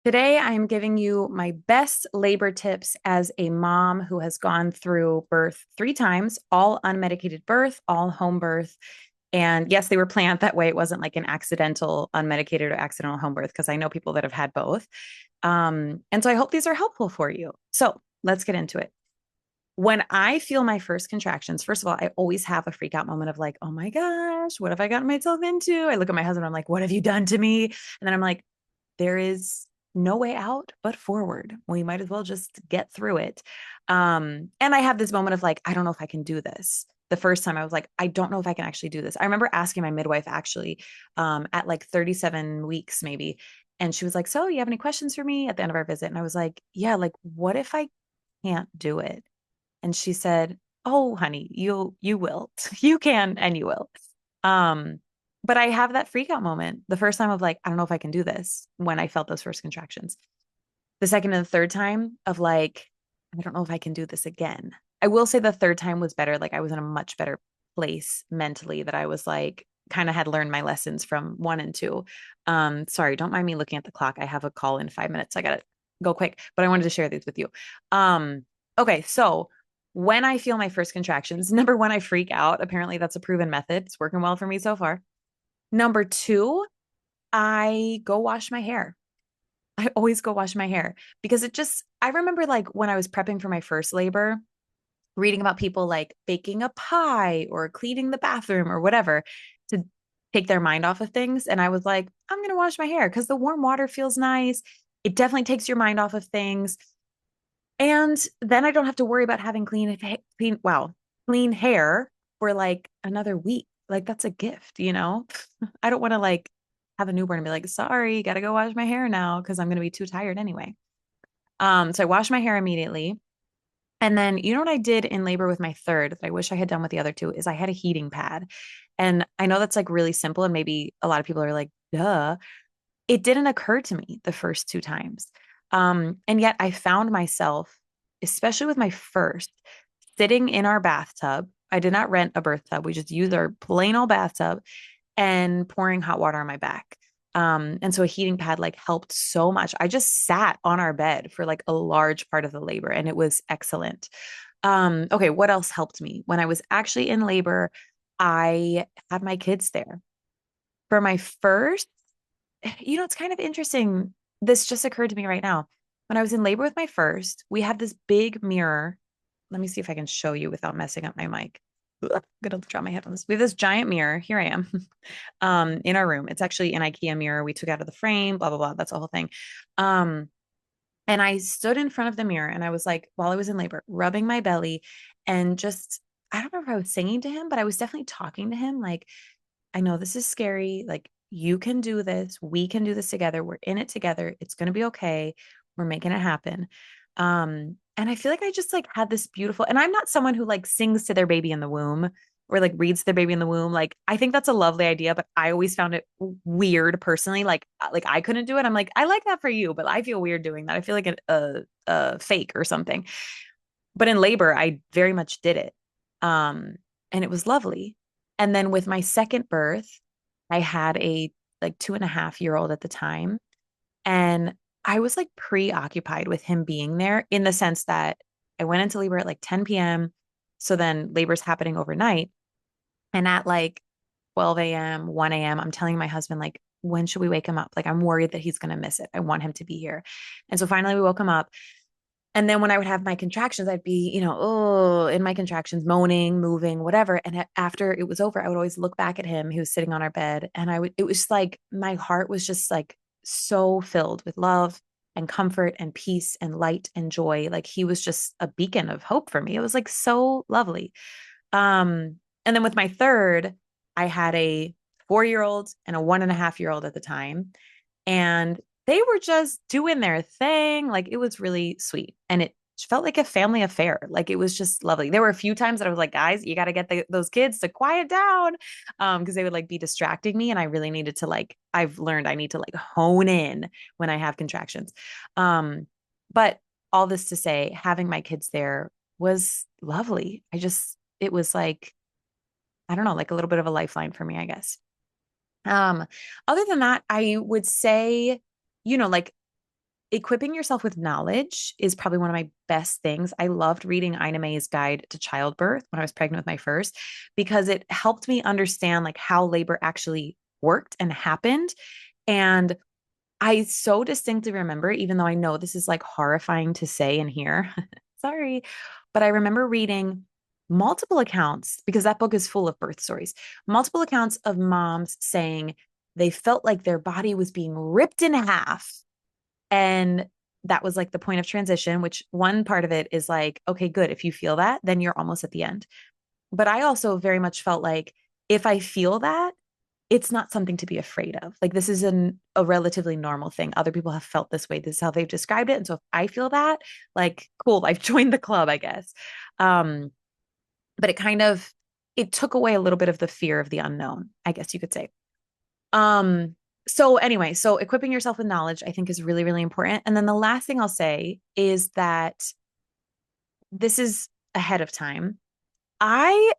Today, I'm giving you my best labor tips as a mom who has gone through birth three times, all unmedicated birth, all home birth. And yes, they were planned that way. It wasn't like an accidental unmedicated or accidental home birth because I know people that have had both. And so I hope these are helpful for you. So let's get into it. When I feel my first contractions, first of all, I always have a freak out moment of like, oh my gosh, what have I gotten myself into? I look at my husband, I'm like, what have you done to me? And then I'm like, there is no way out but forward. We might as well just get through it. And I have this moment of like, I don't know if I can do this. The first time I was like, I don't know if I can actually do this. I remember asking my midwife actually at like 37 weeks, maybe. And she was like, so you have any questions for me at the end of our visit? And I was like, yeah, like, what if I can't do it? And she said, oh, honey, you will. You can and you will. Um, but I have that freak out moment the first time of like, I don't know if I can do this when I felt those first contractions. The second and the third time of like, I don't know if I can do this again. I will say the third time was better. Like I was in a much better place mentally that I was like, kind of had learned my lessons from one and two. Sorry, don't mind me looking at the clock. I have a call in 5 minutes. I gotta go quick, but I wanted to share these with you. Okay, so when I feel my first contractions, number one, I freak out. Apparently, that's a proven method. It's working well for me so far. Number two, I go wash my hair. I always go wash my hair because I remember like when I was prepping for my first labor, reading about people like baking a pie or cleaning the bathroom or whatever to take their mind off of things. And I was like, I'm going to wash my hair because the warm water feels nice. It definitely takes your mind off of things. And then I don't have to worry about having clean hair for like another week. Like that's a gift, you know? I don't want to like have a newborn and be like, sorry, gotta go wash my hair now because I'm gonna be too tired anyway. So I washed my hair immediately. And then you know what I did in labor with my third that I wish I had done with the other two is I had a heating pad. And I know that's like really simple, and maybe a lot of people are like, duh. It didn't occur to me the first two times. And yet I found myself, especially with my first, sitting in our bathtub. I did not rent a birth tub. We just used our plain old bathtub and pouring hot water on my back. And so a heating pad like helped so much. I just sat on our bed for like a large part of the labor and it was excellent. Okay, what else helped me? When I was actually in labor, I had my kids there. For my first, it's kind of interesting. This just occurred to me right now. When I was in labor with my first, we had this big mirror. Let me see if I can show you without messing up my mic. Ugh, I'm gonna drop my headphones. We have this giant mirror. Here I am, in our room. It's actually an IKEA mirror we took out of the frame. Blah blah blah. That's the whole thing. Um, and I stood in front of the mirror and I was like, while I was in labor, rubbing my belly, and just I don't know if I was singing to him, but I was definitely talking to him like, I know this is scary. Like, you can do this. We can do this together. We're in it together. It's going to be okay. We're making it happen. And I feel like I just like had this beautiful, and I'm not someone who like sings to their baby in the womb or like reads their baby in the womb. Like, I think that's a lovely idea, but I always found it weird personally. Like I couldn't do it. I'm like, I like that for you, but I feel weird doing that. I feel like a fake or something. But in labor, I very much did it. Um, and it was lovely. And then with my second birth, I had a like 2.5 year old at the time. And I was like preoccupied with him being there in the sense that I went into labor at like 10 p.m. So then labor's happening overnight. And at like 12 a.m., 1 a.m., I'm telling my husband, like, when should we wake him up? Like, I'm worried that he's going to miss it. I want him to be here. And so finally we woke him up. And then when I would have my contractions, I'd be, oh, in my contractions, moaning, moving, whatever. And after it was over, I would always look back at him. He was sitting on our bed. And it was like, my heart was just like so filled with love and comfort and peace and light and joy. Like he was just a beacon of hope for me. It was like so lovely. And then with my third, I had a 4 year old and a 1.5 year old at the time. And they were just doing their thing. Like it was really sweet. And it felt like a family affair. Like it was just lovely. There were a few times that I was like, guys, you got to get those kids to quiet down. Because they would like be distracting me. And I really needed to like, I've learned I need to like hone in when I have contractions. But all this to say, having my kids there was lovely. It was like, I don't know, like a little bit of a lifeline for me, I guess. Um, Other than that, I would say, like equipping yourself with knowledge is probably one of my best things. I loved reading Ina May's Guide to Childbirth when I was pregnant with my first because it helped me understand like how labor actually worked and happened. And I so distinctly remember, even though I know this is like horrifying to say and hear, sorry, but I remember reading multiple accounts because that book is full of birth stories, multiple accounts of moms saying they felt like their body was being ripped in half. And that was like the point of transition, which one part of it is like, okay, good. If you feel that, then you're almost at the end. But I also very much felt like if I feel that, it's not something to be afraid of. Like this is a relatively normal thing. Other people have felt this way. This is how they've described it. And so if I feel that, like, cool, I've joined the club, I guess. Um, but it took away a little bit of the fear of the unknown, I guess you could say. Um, so anyway, so equipping yourself with knowledge, I think is really, really important. And then the last thing I'll say is that this is ahead of time. I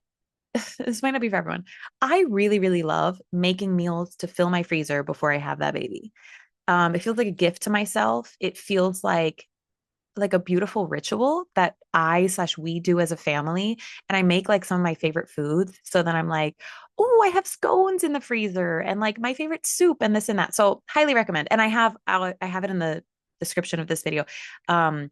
this might not be for everyone. I really, really love making meals to fill my freezer before I have that baby. It feels like a gift to myself. It feels like a beautiful ritual that I/we do as a family. And I make like some of my favorite foods. So then I'm like, oh, I have scones in the freezer and like my favorite soup and this and that. So highly recommend. And I have it in the description of this video. Um,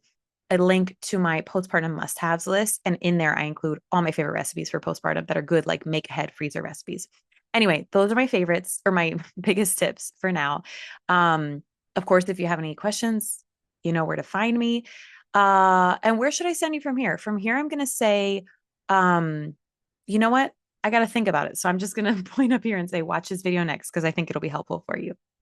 a link to my postpartum must-haves list. And in there, I include all my favorite recipes for postpartum that are good, like make ahead freezer recipes. Anyway, those are my favorites or my biggest tips for now. Um, of course, if you have any questions, you know where to find me. And where should I send you from here? From here, I'm gonna say, um, you know what? I gotta think about it. So I'm just gonna point up here and say, watch this video next because I think it'll be helpful for you.